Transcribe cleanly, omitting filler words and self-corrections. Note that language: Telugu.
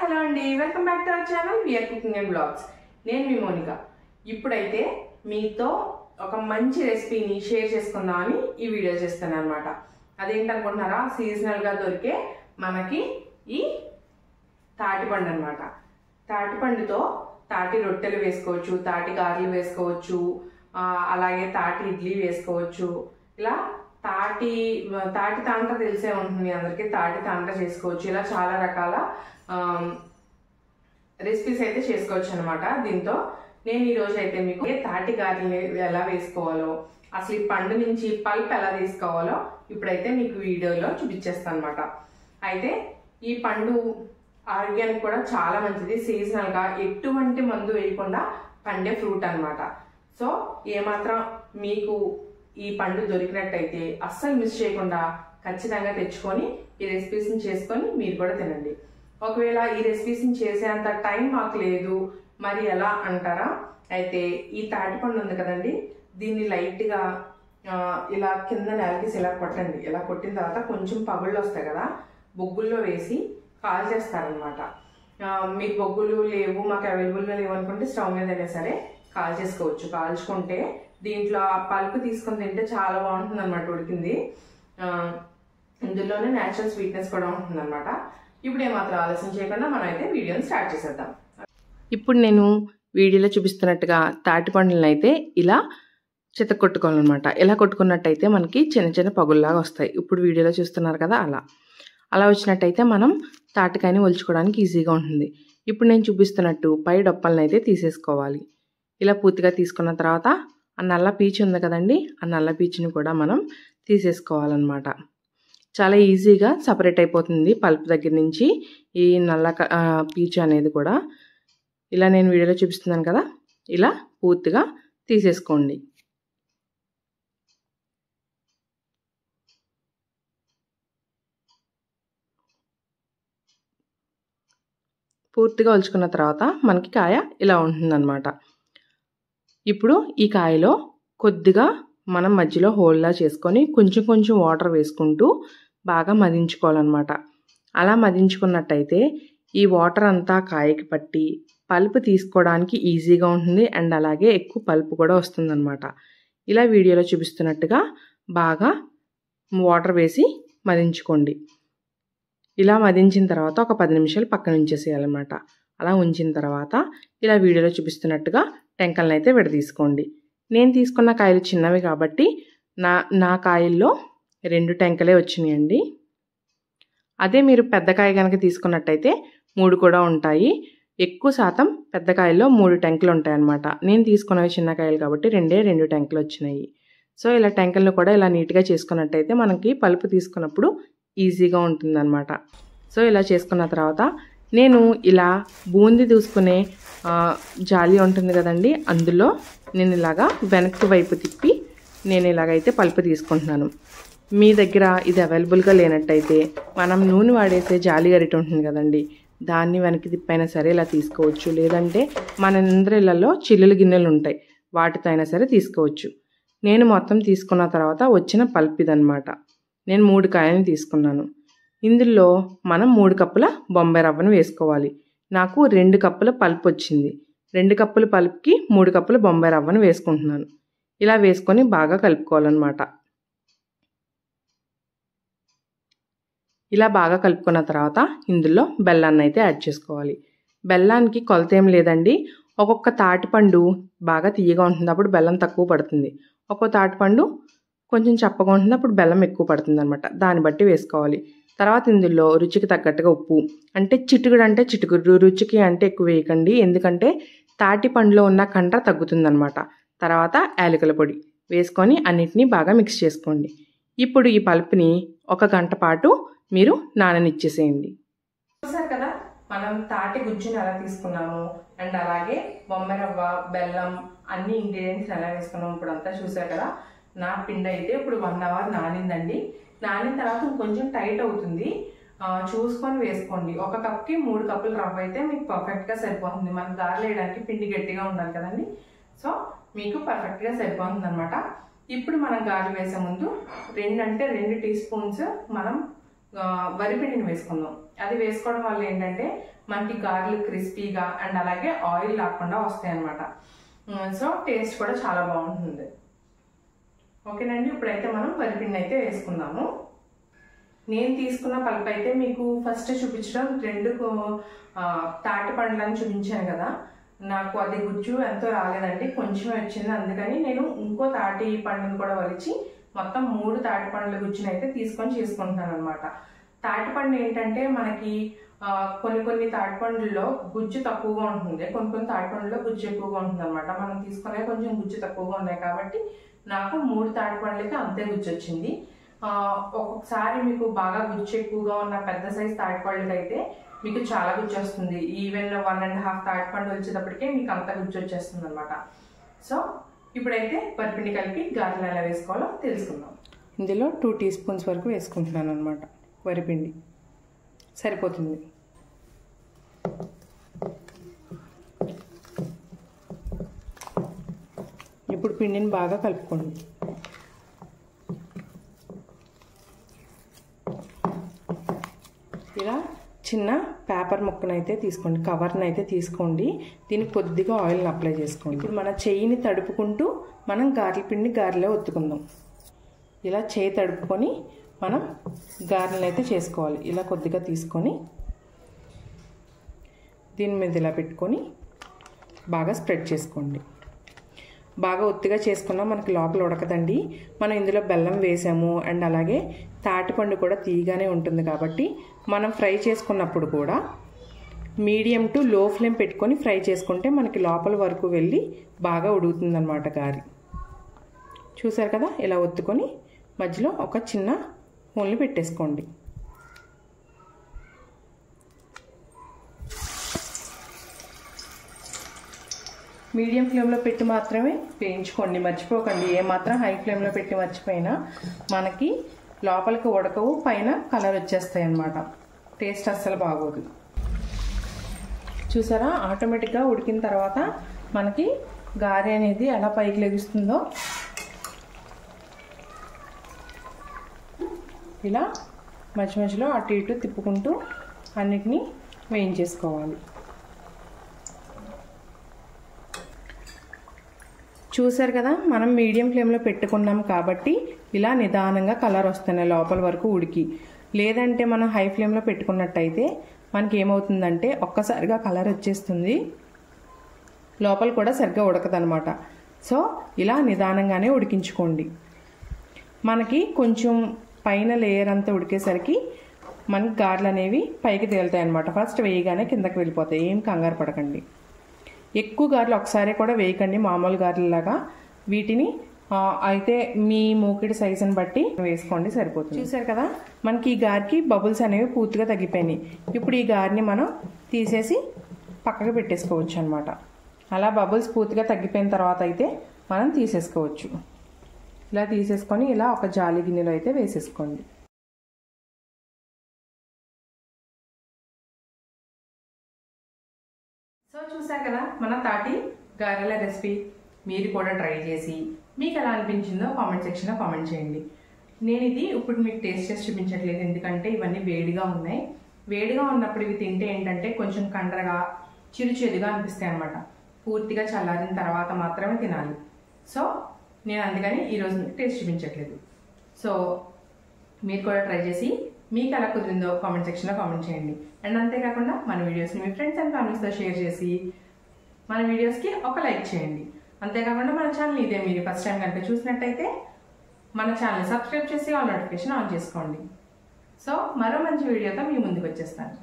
హలో అండి, welcome back to our channel VR cooking and blogs. నేను మీ మోనిక. ఇప్పుడైతే మీతో ఒక మంచి రెసిపీని షేర్ చేసుకుందామని ఈ వీడియో చేస్తాను అనమాట. అదేంటనుకుంటున్నారా? సీజనల్గా దొరికే మనకి ఈ తాటిపండు అనమాట. తాటిపండుతో తాటి రొట్టెలు వేసుకోవచ్చు, తాటి గారెలు వేసుకోవచ్చు, అలాగే తాటి ఇడ్లీ వేసుకోవచ్చు. ఇలా తాటి తాండ్ర తెలిసే ఉంటుంది అందరికి. తాటి తాండ్ర చేసుకోవచ్చు. ఇలా చాలా రకాల రెసిపీస్ అయితే చేసుకోవచ్చు అనమాట. దీంతో నేను ఈరోజు అయితే మీకు తాటి గారెలు ఎలా వేసుకోవాలో, అసలు ఈ పండు నుంచి పల్ప్ ఎలా తీసుకోవాలో ఇప్పుడైతే మీకు వీడియోలో చూపించేస్తాను అనమాట. అయితే ఈ పండు ఆరోగ్యానికి కూడా చాలా మంచిది. సీజనల్ గా ఎటువంటి మందు వేయకుండా పండే ఫ్రూట్ అనమాట. సో ఏమాత్రం మీకు ఈ పండు దొరికినట్టయితే అస్సలు మిస్ చేయకుండా ఖచ్చితంగా తెచ్చుకొని ఈ రెసిపీస్ని చేసుకొని మీరు కూడా తినండి. ఒకవేళ ఈ రెసిపీస్ని చేసేంత టైం మాకు లేదు మరి ఎలా అంటారా? అయితే ఈ తాటిపండు ఉంది కదండి, దీన్ని లైట్గా ఇలా కింద నేలకేసి ఇలా కొట్టండి. ఇలా కొట్టిన తర్వాత కొంచెం పగుళ్ళు వస్తాయి కదా, బొగ్గుల్లో వేసి కాల్చేస్తారనమాట. మీకు బొగ్గులు లేవు, మాకు అవైలబుల్గా లేవు అనుకుంటే స్టవ్ మీద అయినా సరే కాల్చేసుకోవచ్చు. కాల్చుకుంటే దీంట్లో ఆ పల్పు తీసుకొని తింటే చాలా బాగుంటుంది అనమాట. ఉడికింది ఇందులోనే న్యాచురల్ స్వీట్నెస్ కూడా ఉంటుంది అనమాట. ఇప్పుడు ఏమాత్రం ఆలస్యం చేయకుండా మనం అయితే వీడియోని స్టార్ట్ చేసేద్దాం. ఇప్పుడు నేను వీడియోలో చూపిస్తున్నట్టుగా తాటి పండులను అయితే ఇలా చితకొట్టుకోవాలన్నమాట. ఇలా కొట్టుకున్నట్టయితే మనకి చిన్న చిన్న పగుల్లాగా వస్తాయి. ఇప్పుడు వీడియోలో చూస్తున్నారు కదా, అలా వచ్చినట్టయితే మనం తాటికాయని ఒలుచుకోవడానికి ఈజీగా ఉంటుంది. ఇప్పుడు నేను చూపిస్తున్నట్టు పై డొప్పలను అయితే తీసేసుకోవాలి. ఇలా పూర్తిగా తీసుకున్న తర్వాత ఆ నల్ల పీచు ఉంది కదండి, ఆ నల్ల పీచుని కూడా మనం తీసేసుకోవాలన్నమాట. చాలా ఈజీగా సపరేట్ అయిపోతుంది పల్ప్ దగ్గర నుంచి ఈ నల్ల పీచు అనేది కూడా. ఇలా నేను వీడియోలో చూపిస్తున్నాను కదా, ఇలా పూర్తిగా తీసేసుకోండి. పూర్తిగా ఒలుచుకున్న తర్వాత మనకి కాయ ఇలా ఉంటుందన్నమాట. ఇప్పుడు ఈ కాయలో కొద్దిగా మనం మధ్యలో హోల్లా చేసుకొని కొంచెం కొంచెం వాటర్ వేసుకుంటూ బాగా మదించుకోవాలన్నమాట. అలా మదించుకున్నట్టయితే ఈ వాటర్ అంతా కాయకి పట్టి పల్పు తీసుకోవడానికి ఈజీగా ఉంటుంది అండ్ అలాగే ఎక్కువ పల్పు కూడా వస్తుందన్నమాట. ఇలా వీడియోలో చూపిస్తున్నట్టుగా బాగా వాటర్ వేసి మదించుకోండి. ఇలా మదించిన తర్వాత ఒక 10 నిమిషాలు పక్కన ఉంచేసేయాలన్నమాట. అలా ఉంచిన తర్వాత ఇలా వీడియోలో చూపిస్తున్నట్టుగా టెంకలను అయితే విడదీసుకోండి. నేను తీసుకున్న కాయలు చిన్నవి కాబట్టి నా కాయల్లో 2 టెంకలే వచ్చినాయండి. అదే మీరు పెద్ద కాయ కనుక తీసుకున్నట్టయితే 3 కూడా ఉంటాయి. ఎక్కువ శాతం పెద్ద కాయల్లో 3 టెంకలు ఉంటాయన్నమాట. నేను తీసుకున్నవి చిన్న కాయలు కాబట్టి 2 టెంకలు వచ్చినాయి. సో ఇలా టెంకలను కూడా ఇలా నీట్గా చేసుకున్నట్టయితే మనకి పలుపు తీసుకున్నప్పుడు ఈజీగా ఉంటుందన్నమాట. సో ఇలా చేసుకున్న తర్వాత నేను ఇలా బూందీ దూసుకునే జాలి ఉంటుంది కదండి, అందులో నేను ఇలాగా వెనక్కి వైపు తిప్పి నేను ఇలాగైతే పల్పు తీసుకుంటున్నాను. మీ దగ్గర ఇది అవైలబుల్గా లేనట్టయితే మనం నూనె వాడేసే జాలి గరిట ఉంటుంది కదండి, దాన్ని వెనక్కి తిప్పైనా సరే ఇలా తీసుకోవచ్చు. లేదంటే మన ఇంద్రిలలో చిల్లులు గిన్నెలు ఉంటాయి, వాటితో అయినా సరే తీసుకోవచ్చు. నేను మొత్తం తీసుకున్న తర్వాత వచ్చిన పల్పు ఇదనమాట. నేను 3 కాయలను తీసుకున్నాను. ఇందులో మనం 3 కప్పుల బొంబాయి రవ్వను వేసుకోవాలి. నాకు 2 కప్పుల పల్పు వచ్చింది. 2 కప్పుల పల్పుకి 3 కప్పుల బొంబాయి రవ్వను వేసుకుంటున్నాను. ఇలా వేసుకొని బాగా కలుపుకోవాలన్నమాట. ఇలా బాగా కలుపుకున్న తర్వాత ఇందులో బెల్లాన్ని అయితే యాడ్ చేసుకోవాలి. బెల్లానికి కొలత ఏం లేదండి. ఒక్కొక్క తాటిపండు బాగా తీయగా ఉంటుంది, అప్పుడు బెల్లం తక్కువ పడుతుంది. ఒక్కో తాటిపండు కొంచెం చప్పగా ఉంటుంది, అప్పుడు బెల్లం ఎక్కువ పడుతుంది అనమాట. దాన్ని బట్టి వేసుకోవాలి. తర్వాత ఇందులో రుచికి తగ్గట్టుగా ఉప్పు, అంటే చిటుకుడు, రుచికి అంటే ఎక్కువ వేయకండి, ఎందుకంటే తాటి పండులో ఉన్న కంట తగ్గుతుందనమాట. తర్వాత యాలకుల పొడి వేసుకొని అన్నిటినీ బాగా మిక్స్ చేసుకోండి. ఇప్పుడు ఈ పల్పుని 1 గంట పాటు మీరు నాననిచ్చేసేయండి. చూసారు కదా మనం తాటి గుజ్జుని ఎలా తీసుకున్నాము అండ్ అలాగే బొంబాయి రవ్వ, బెల్లం అన్ని ఇంగ్రీడియంట్స్ ఎలా వేసుకున్నాము ఇప్పుడు అంతా చూసారు కదా. నా పిండి అయితే ఇప్పుడు 1 అవర్ నానిందండి. నానిన తర్వాత కొంచెం టైట్ అవుతుంది, చూసుకొని వేసుకోండి. 1 కప్కి 3 కప్పుల రవ్వ అయితే మీకు పర్ఫెక్ట్గా సరిపోతుంది. మనం గారెలు వేయడానికి పిండి గట్టిగా ఉండాలి కదండి, సో మీకు పర్ఫెక్ట్గా సరిపోతుంది అనమాట. ఇప్పుడు మనం గారెలు వేసే ముందు 2 టీ స్పూన్స్ మనం వరిపిండిని వేసుకుందాం. అది వేసుకోవడం వల్ల ఏంటంటే మనకి గారెలు క్రిస్పీగా అండ్ అలాగే ఆయిల్ లేకుండా వస్తాయి అన్నమాట. సో టేస్ట్ కూడా చాలా బాగుంటుంది. ఓకేనండి, ఇప్పుడైతే మనం వరిపిండి అయితే వేసుకుందాము. నేను తీసుకున్న పల్ప్ అయితే మీకు ఫస్ట్ చూపించడం 2 తాటి పండ్లని చూపించాను కదా, నాకు అది గుజ్జు ఎంతో రాలేదండి, కొంచెం వచ్చింది. అందుకని నేను ఇంకో తాటి పండును కూడా వలిచి మొత్తం 3 తాటి పండ్ల గుజ్జుని అయితే తీసుకొని చేసుకుంటున్నాను అనమాట. తాటి పండు ఏంటంటే మనకి కొన్ని తాటి పండ్లలో గుజ్జు తక్కువగా ఉంటుంది, కొన్ని తాటి పండ్లలో గుజ్జు ఎక్కువగా ఉంటుంది అనమాట. మనం తీసుకునే కొంచెం గుజ్జు తక్కువగా ఉన్నాయి కాబట్టి నాకు 3 తాటి పండ్లకి అంతే గుజ్జు వచ్చింది. ఒక్కొక్కసారి మీకు బాగా గుజ్జు ఎక్కువగా ఉన్న పెద్ద సైజ్ తాటి పండ్లకి అయితే మీకు చాలా గుజ్జు వస్తుంది. ఈవెన్ 1.5 తాటి పండు వచ్చేటప్పటికే మీకు అంత గుజ్జు వచ్చేస్తుంది అనమాట. సో ఇప్పుడైతే వరిపిండి కలిపి గారెలు ఎలా వేసుకోవాలో తెలుసుకుందాం. ఇందులో 2 టీ స్పూన్స్ వరకు వేసుకుంటున్నాను అనమాట. వరిపిండి సరిపోతుంది. ఇప్పుడు పిండిని బాగా కలుపుకోండి. ఇలా చిన్న పేపర్ ముక్కనైతే తీసుకోండి, కవర్ని అయితే తీసుకోండి. దీనికి కొద్దిగా ఆయిల్ని అప్లై చేసుకోండి. ఇప్పుడు మన చెయ్యిని తడుపుకుంటూ మనం గారెల పిండి గారెలో ఒత్తుకుందాం. ఇలా చేయి తడుపుకొని మనం గారెలు అయితే చేసుకోవాలి. ఇలా కొద్దిగా తీసుకొని దీని మీద ఇలా పెట్టుకొని బాగా స్ప్రెడ్ చేసుకోండి. బాగా ఒత్తిగా చేసుకున్నా మనకి లోపల ఉడకదండి. మనం ఇందులో బెల్లం వేసాము అండ్ అలాగే తాటిపండు కూడా తీయగానే ఉంటుంది కాబట్టి మనం ఫ్రై చేసుకున్నప్పుడు కూడా మీడియం టు లో ఫ్లేమ్ పెట్టుకొని ఫ్రై చేసుకుంటే మనకి లోపల వరకు వెళ్ళి బాగా ఉడుకుతుందన్నమాట గారి. చూసారు కదా, ఇలా ఒత్తుకొని మధ్యలో ఒక చిన్న హోల్ని పెట్టేసుకోండి. మీడియం ఫ్లేమ్లో పెట్టి మాత్రమే వేయించుకోండి, మర్చిపోకండి. ఏమాత్రం హై ఫ్లేమ్లో పెట్టి మర్చిపోయినా మనకి లోపలికి ఉడకవు, పైన కలర్ వచ్చేస్తాయి అన్నమాట. టేస్ట్ అస్సలు బాగోదు. చూసారా, ఆటోమేటిక్గా ఉడికిన తర్వాత మనకి గారె అనేది ఎలా పైకి లెగుస్తుందో. ఇలా మధ్య మధ్యలో అటు ఇటు తిప్పుకుంటూ అన్నిటినీ వేయించేసుకోవాలి. చూసారు కదా, మనం మీడియం ఫ్లేమ్లో పెట్టుకున్నాం కాబట్టి ఇలా నిదానంగా కలర్ వస్తున్నాయి లోపల వరకు ఉడికి. లేదంటే మనం హై ఫ్లేమ్లో పెట్టుకున్నట్టయితే మనకి ఏమవుతుందంటే ఒక్కసారిగా కలర్ వచ్చేస్తుంది, లోపల కూడా సరిగ్గా ఉడకదనమాట. సో ఇలా నిదానంగానే ఉడికించుకోండి. మనకి కొంచెం పైన లేయర్ అంతా ఉడికేసరికి మనకి గారెలు అనేవి పైకి తేలుతాయి అన్నమాట. ఫస్ట్ వేయగానే కిందకి వెళ్ళిపోతాయి, ఏం కంగారు పడకండి. ఎక్కువ గారెలు ఒకసారి కూడా వేయకండి, మామూలు గారెలలాగా. వీటిని అయితే మీ మూకిడి సైజుని బట్టి వేసుకోండి, సరిపోతుంది. చూసారు కదా, మనకి ఈ గారికి బబుల్స్ అనేవి పూర్తిగా తగ్గిపోయినాయి. ఇప్పుడు ఈ గారిని మనం తీసేసి పక్కకు పెట్టేసుకోవచ్చు అనమాట. అలా బబుల్స్ పూర్తిగా తగ్గిపోయిన తర్వాత అయితే మనం తీసేసుకోవచ్చు. ఇలా తీసేసుకొని ఇలా ఒక జాలి గిన్నెలో అయితే వేసేసుకోండి. సో చూసారు కదా మన తాటి గారెల రెసిపీ. మీరు కూడా ట్రై చేసి మీకు ఎలా అనిపించిందో కామెంట్ సెక్షన్లో కామెంట్ చేయండి. నేను ఇది ఇప్పుడు మీకు టేస్ట్ చేసి చూపించట్లేదు, ఎందుకంటే ఇవన్నీ వేడిగా ఉన్నాయి. వేడిగా ఉన్నప్పుడు ఇవి తింటే ఏంటంటే కొంచెం కండ్రగా చిరుచేదుగా అనిపిస్తాయి అన్నమాట. పూర్తిగా చల్లారిన తర్వాత మాత్రమే తినాలి. సో నేను అందుకని ఈరోజు మీకు టేస్ట్ చూపించట్లేదు. సో మీరు కూడా ట్రై చేసి మీకు ఎలా కుదిరిందో కామెంట్ సెక్షన్లో కామెంట్ చేయండి. అండ్ అంతేకాకుండా మన వీడియోస్ని మీ ఫ్రెండ్స్ అండ్ ఫ్యామిలీస్తో షేర్ చేసి మన వీడియోస్కి ఒక లైక్ చేయండి. అంతేకాకుండా మన ఛానల్ ఇదే మీరు ఫస్ట్ టైం కనుక చూసినట్టయితే మన ఛానల్ని సబ్స్క్రైబ్ చేసి ఆల్ నోటిఫికేషన్ ఆన్ చేసుకోండి. సో మరో మంచి వీడియోతో మీ ముందుకు వచ్చేస్తాను.